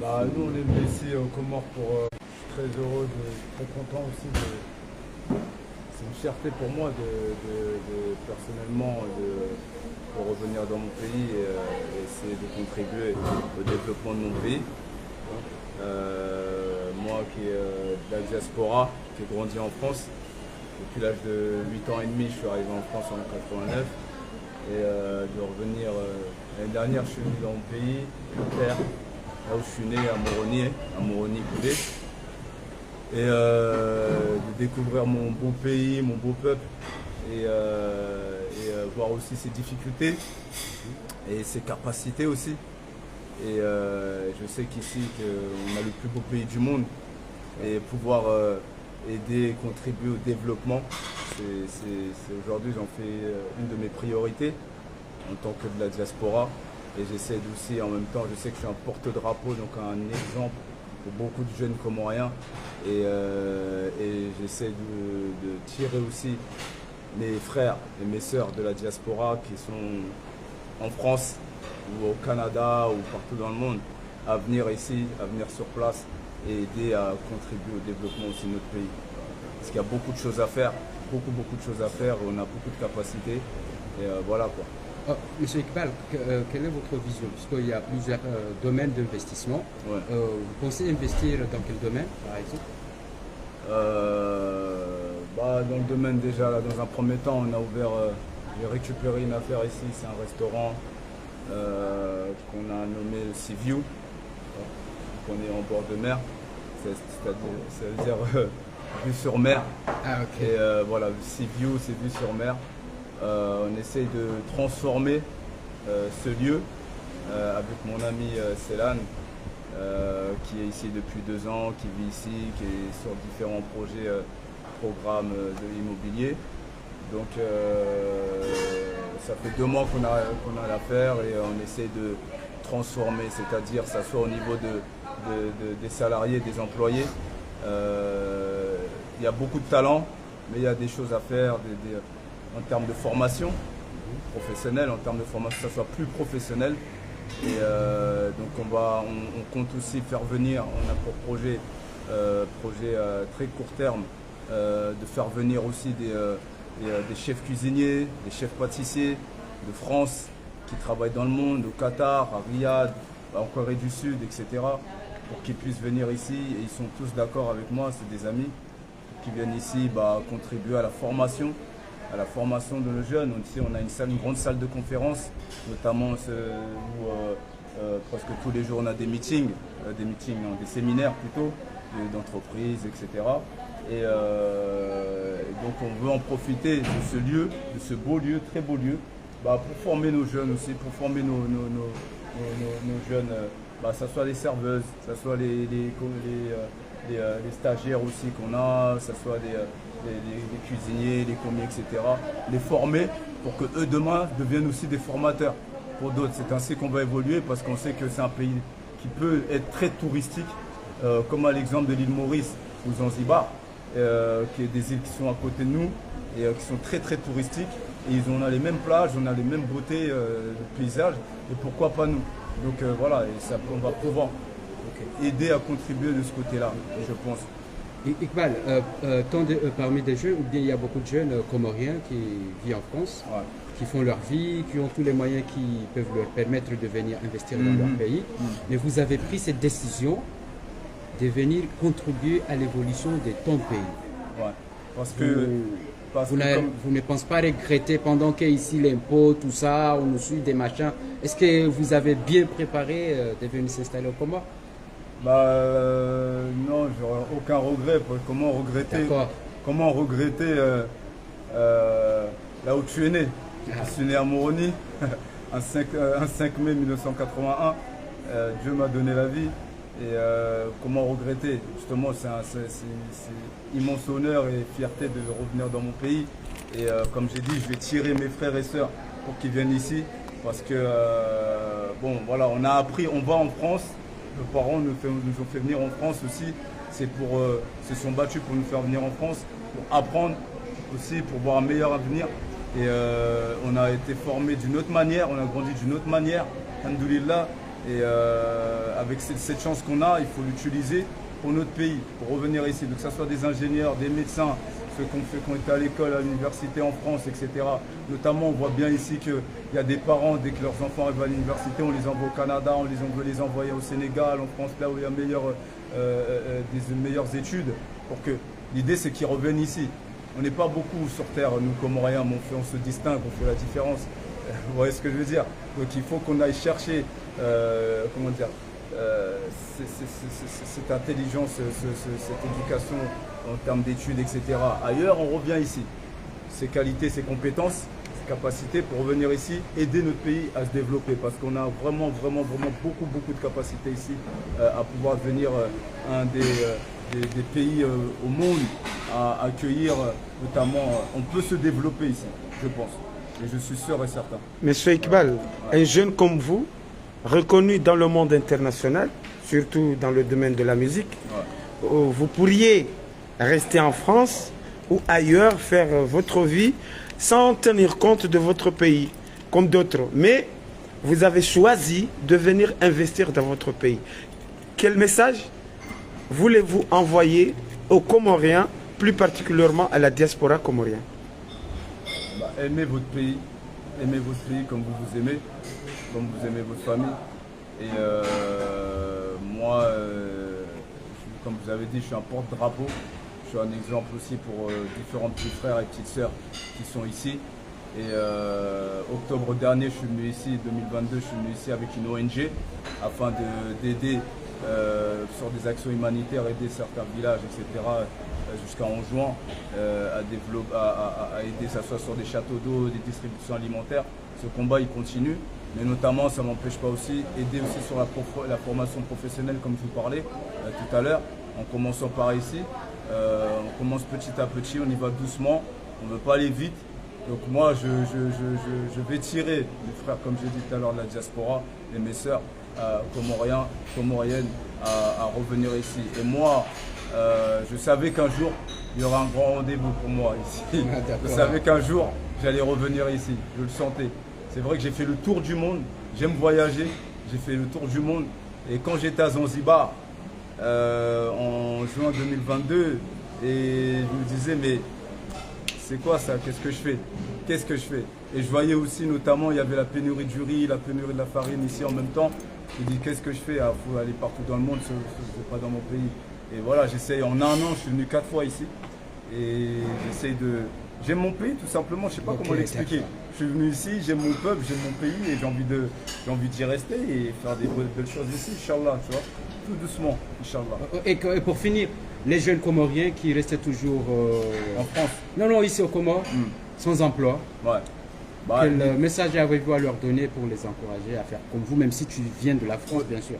Bah, nous, on est ici aux Comores je suis très heureux, très content aussi. C'est une fierté pour moi personnellement de revenir dans mon pays et essayer de contribuer au développement de mon pays. Moi qui est de la diaspora, qui ai grandi en France, depuis l'âge de 8 ans et demi, je suis arrivé en France en 89. Et de revenir, l'année dernière, je suis venu dans mon pays, mon père, là où je suis né, à Moroni-Coudé. Et de découvrir mon beau pays, mon beau peuple, et voir aussi ses difficultés et ses capacités aussi. Et je sais qu'ici, on a le plus beau pays du monde, et pouvoir aider et contribuer au développement, aujourd'hui j'en fais une de mes priorités en tant que de la diaspora. Et j'essaie aussi en même temps, je sais que je suis un porte-drapeau, donc un exemple pour beaucoup de jeunes comoriens. Et j'essaie de tirer aussi mes frères et mes sœurs de la diaspora qui sont en France ou au Canada ou partout dans le monde à venir ici, à venir sur place et aider à contribuer au développement aussi de notre pays. Parce qu'il y a beaucoup de choses à faire, beaucoup de choses à faire, on a beaucoup de capacités et voilà quoi. Monsieur Iqbal, quelle est votre vision? Puisqu'il y a plusieurs domaines d'investissement. Ouais. Vous pensez investir dans quel domaine, par exemple? Dans le domaine déjà, là, dans un premier temps, on a ouvert, j'ai récupéré une affaire ici, c'est un restaurant qu'on a nommé Sea View. On est en bord de mer, c'est-à-dire vue sur mer. Ah, ok. Et voilà, Sea View, c'est vue sur mer. On essaye de transformer ce lieu avec mon ami Célan, qui est ici depuis 2 ans, qui vit ici, qui est sur différents projets, programmes de l'immobilier. Donc ça fait 2 mois qu'on a l'affaire et on essaie de transformer, c'est-à-dire ça soit au niveau des salariés, des employés. Il y a beaucoup de talent, mais il y a des choses à faire en termes de formation professionnelle, en termes de formation, que ça soit plus professionnel. Et donc on compte aussi faire venir, on a pour projet très court terme, de faire venir aussi des chefs cuisiniers, des chefs pâtissiers de France qui travaillent dans le monde, au Qatar, à Riyad, en Corée du Sud, etc. pour qu'ils puissent venir ici. Et ils sont tous d'accord avec moi, c'est des amis qui viennent ici contribuer à la formation de nos jeunes. Ici, on a une grande salle de conférence, notamment où presque tous les jours on a des meetings, des séminaires plutôt, d'entreprises, etc. Et donc on veut en profiter de ce lieu, de ce beau lieu, très beau lieu, pour former nos jeunes aussi, pour former nos jeunes, ça soit les serveuses, ça soit les stagiaires aussi qu'on a, ça soit les cuisiniers, les commis, etc. Les former pour que eux demain deviennent aussi des formateurs pour d'autres. C'est ainsi qu'on va évoluer parce qu'on sait que c'est un pays qui peut être très touristique, comme à l'exemple de l'île Maurice ou Zanzibar, qui est des îles qui sont à côté de nous et qui sont très très touristiques. Et on a les mêmes plages, on a les mêmes beautés de paysages et pourquoi pas nous. Donc voilà, et on va pouvoir aider à contribuer de ce côté-là, je pense. Iqbal, parmi des jeunes, ou bien il y a beaucoup de jeunes comoriens qui vivent en France, Ouais. qui font leur vie, qui ont tous les moyens qui peuvent leur permettre de venir investir dans leur pays. Mais vous avez pris cette décision de venir contribuer à l'évolution de ton pays. Ouais. Vous ne pensez pas regretter pendant qu'ici l'impôt, tout ça, on nous suit des machins. Est-ce que vous avez bien préparé de venir s'installer au Comores? Non, j'aurais aucun regret. Comment regretter là où tu es né? Je suis né à Moroni, un 5 mai 1981. Dieu m'a donné la vie. Et comment regretter? Justement, c'est immense honneur et fierté de revenir dans mon pays. Et comme j'ai dit, je vais tirer mes frères et sœurs pour qu'ils viennent ici. Parce que, on a appris, on va en France. Nos parents nous ont fait venir en France aussi. Se sont battus pour nous faire venir en France, pour apprendre aussi, pour voir un meilleur avenir. Et on a été formés d'une autre manière, on a grandi d'une autre manière, alhamdoulilah. Et avec cette chance qu'on a, il faut l'utiliser pour notre pays, pour revenir ici. Donc que ce soit des ingénieurs, des médecins, ceux qui ont été à l'école, à l'université en France, etc. Notamment, on voit bien ici qu'il y a des parents, dès que leurs enfants arrivent à l'université, on les envoie au Canada, on veut les envoyer au Sénégal, en France, là où il y a des meilleures études. Pour que l'idée, c'est qu'ils reviennent ici. On n'est pas beaucoup sur Terre, nous, Comoriens, mais on se distingue, on fait la différence. Vous voyez ce que je veux dire? Donc il faut qu'on aille chercher, cette intelligence, cette éducation en termes d'études, etc. Ailleurs, on revient ici. Ses qualités, ses compétences, ses capacités pour revenir ici, aider notre pays à se développer. Parce qu'on a vraiment beaucoup de capacités ici à pouvoir devenir un des pays au monde à accueillir, notamment, on peut se développer ici, je pense. Et je suis sûr et certain. Monsieur Iqbal, un jeune comme vous, reconnu dans le monde international, surtout dans le domaine de la musique, vous pourriez rester en France ou ailleurs, faire votre vie sans tenir compte de votre pays, comme d'autres. Mais vous avez choisi de venir investir dans votre pays. Quel message voulez-vous envoyer aux Comoriens, plus particulièrement à la diaspora comorienne? Aimez votre pays comme vous aimez votre famille. Et moi, comme vous avez dit, je suis un porte-drapeau. Je suis un exemple aussi pour différents petits frères et petites sœurs qui sont ici. Et octobre dernier, je suis venu ici, 2022, je suis venu ici avec une ONG afin d'aider sur des actions humanitaires, aider certains villages, etc. Jusqu'à 11 juin, à aider, que ce soit sur des châteaux d'eau, des distributions alimentaires. Ce combat, il continue, mais notamment, ça ne m'empêche pas aussi aider aussi sur la formation professionnelle, comme je vous parlais tout à l'heure, en commençant par ici. On commence petit à petit, on y va doucement, on ne veut pas aller vite. Donc moi, je vais tirer mes frères, comme j'ai dit tout à l'heure, de la diaspora, et mes sœurs comoriennes, à revenir ici. Et moi, je savais qu'un jour, il y aura un grand rendez-vous pour moi ici. Je savais qu'un jour, j'allais revenir ici. Je le sentais. C'est vrai que j'ai fait le tour du monde. J'aime voyager. J'ai fait le tour du monde. Et quand j'étais à Zanzibar, en juin 2022, et je me disais, mais c'est quoi ça? Qu'est-ce que je fais? Qu'est-ce que je fais? Et je voyais aussi, notamment, il y avait la pénurie du riz, la pénurie de la farine ici en même temps. Je me dis, qu'est-ce que je fais? Il faut aller partout dans le monde, ce n'est pas dans mon pays. Et voilà, j'essaye, en un an, je suis venu 4 fois ici. Et j'essaye de... J'aime mon pays, tout simplement, je ne sais pas comment l'expliquer. Je suis venu ici, j'aime mon peuple, j'aime mon pays et j'ai envie d'y rester et faire des belles choses ici, Inch'Allah, tu vois. Tout doucement, Inch'Allah. Et pour finir, les jeunes Comoriens qui restaient toujours... En France? Non, ici au Comores, sans emploi. Ouais. Quel message avez-vous à leur donner pour les encourager à faire comme vous, même si tu viens de la France, bien sûr?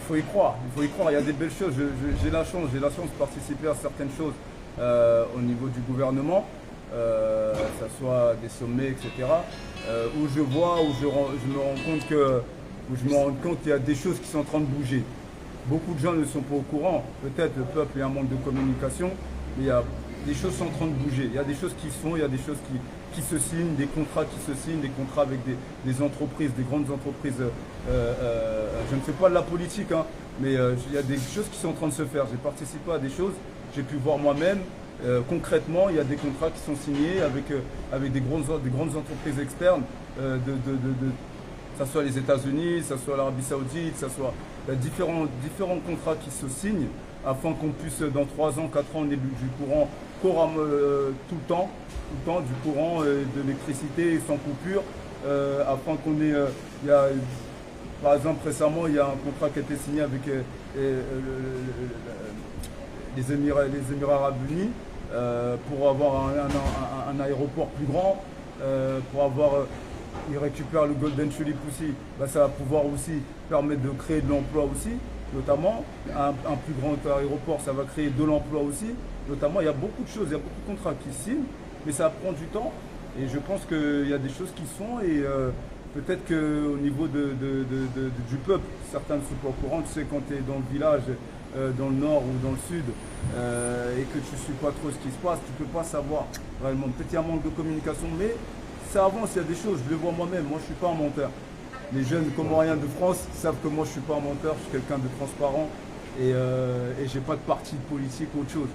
Il faut y croire, il y a des belles choses. J'ai la chance de participer à certaines choses au niveau du gouvernement, que ce soit des sommets, etc. Où je vois, où je me rends compte qu'il y a des choses qui sont en train de bouger. Beaucoup de gens ne sont pas au courant. Peut-être le peuple, il y a un manque de communication, mais il y a des choses qui sont en train de bouger. Il y a des choses qui se font, il y a des choses qui se signent, des contrats qui se signent, des contrats avec des entreprises, des grandes entreprises. Je ne fais pas de la politique, hein, mais il y a des choses qui sont en train de se faire. J'ai participé à des choses, j'ai pu voir moi-même. Concrètement, il y a des contrats qui sont signés avec des grandes entreprises externes, que ce soit les États-Unis, que ce soit l'Arabie Saoudite, que ce soit différents contrats qui se signent afin qu'on puisse, dans 3 ans, 4 ans, on ait du courant tout le temps, du courant, de l'électricité sans coupure, afin qu'on ait... par exemple, récemment, il y a un contrat qui a été signé avec les Émirats Arabes Unis pour avoir un aéroport plus grand, pour avoir... ils récupèrent le Golden Tulip aussi, ça va pouvoir aussi permettre de créer de l'emploi aussi, notamment un plus grand aéroport, ça va créer de l'emploi aussi, notamment il y a beaucoup de choses, il y a beaucoup de contrats qui se signent, mais ça prend du temps et je pense qu'il y a des choses qui se font et peut-être qu'au niveau du peuple, certains ne sont pas au courant, tu sais quand tu es dans le village, dans le nord ou dans le sud et que tu ne suis pas trop ce qui se passe, tu ne peux pas savoir réellement, peut-être il y a un manque de communication, mais ça avance, il y a des choses, je le vois moi-même, moi je ne suis pas un menteur. les jeunes comoriens de France savent que moi je suis pas un menteur, je suis quelqu'un de transparent et j'ai pas de parti politique ou autre chose.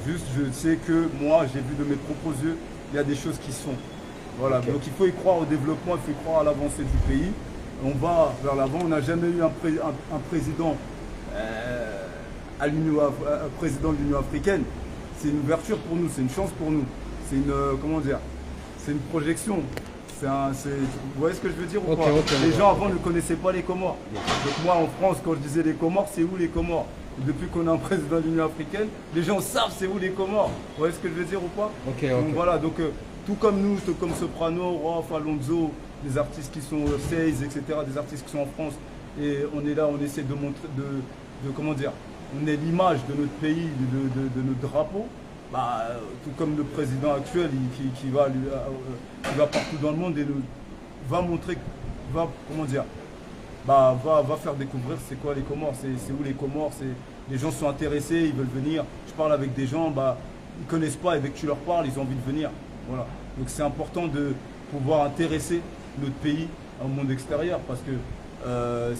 Juste je sais que moi j'ai vu de mes propres yeux, il y a des choses qui se font. Voilà, donc il faut y croire au développement, il faut y croire à l'avancée du pays. On va vers l'avant, on n'a jamais eu un président président de l'Union africaine. C'est une ouverture pour nous, c'est une chance pour nous. C'est une, comment dire, c'est une projection. Vous voyez ce que je veux dire ou pas? Les gens avant ne connaissaient pas les Comores. Donc moi en France, quand je disais les Comores, c'est où les Comores? Depuis qu'on a un président de l'Union africaine, les gens savent c'est où les Comores. Vous voyez ce que je veux dire ou pas? Donc voilà, donc tout comme nous, tout comme Soprano, Rof, Alonso, des artistes qui sont Seize, etc., des artistes qui sont en France, et on est là, on essaie de montrer, comment dire, on est l'image de notre pays, de notre drapeau. Bah, tout comme le président actuel qui va partout dans le monde et va montrer, comment dire, va faire découvrir c'est quoi les Comores, c'est où les Comores, les gens sont intéressés, ils veulent venir. Je parle avec des gens, ils ne connaissent pas, et dès que tu leur parles, ils ont envie de venir. Voilà. Donc c'est important de pouvoir intéresser notre pays au monde extérieur parce que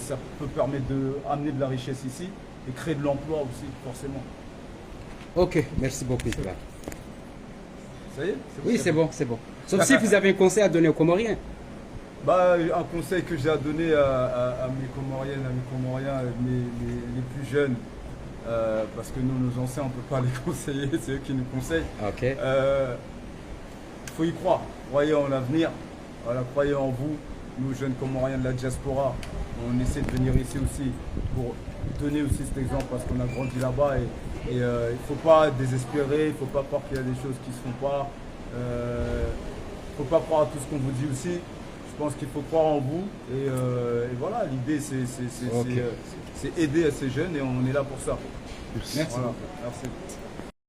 ça peut permettre d'amener de la richesse ici et créer de l'emploi aussi, forcément. Ok, merci beaucoup. Ça y est? Oui, c'est bon, c'est bon. Sauf si vous avez un conseil à donner aux Comoriens. Un conseil que j'ai à donner à mes Comoriennes, à mes Comoriens, les plus jeunes, parce que nous, nos anciens, on ne peut pas les conseiller, c'est eux qui nous conseillent. Ok. Il faut y croire, croyez en l'avenir, voilà, croyez en vous. Nous, jeunes Comoriens de la diaspora, on essaie de venir ici aussi pour donner aussi cet exemple parce qu'on a grandi là-bas et il ne faut pas désespérer, il ne faut pas croire qu'il y a des choses qui ne se font pas. Il ne faut pas croire à tout ce qu'on vous dit aussi. Je pense qu'il faut croire en vous et voilà, l'idée c'est aider à ces jeunes et on est là pour ça. Merci. Voilà, merci.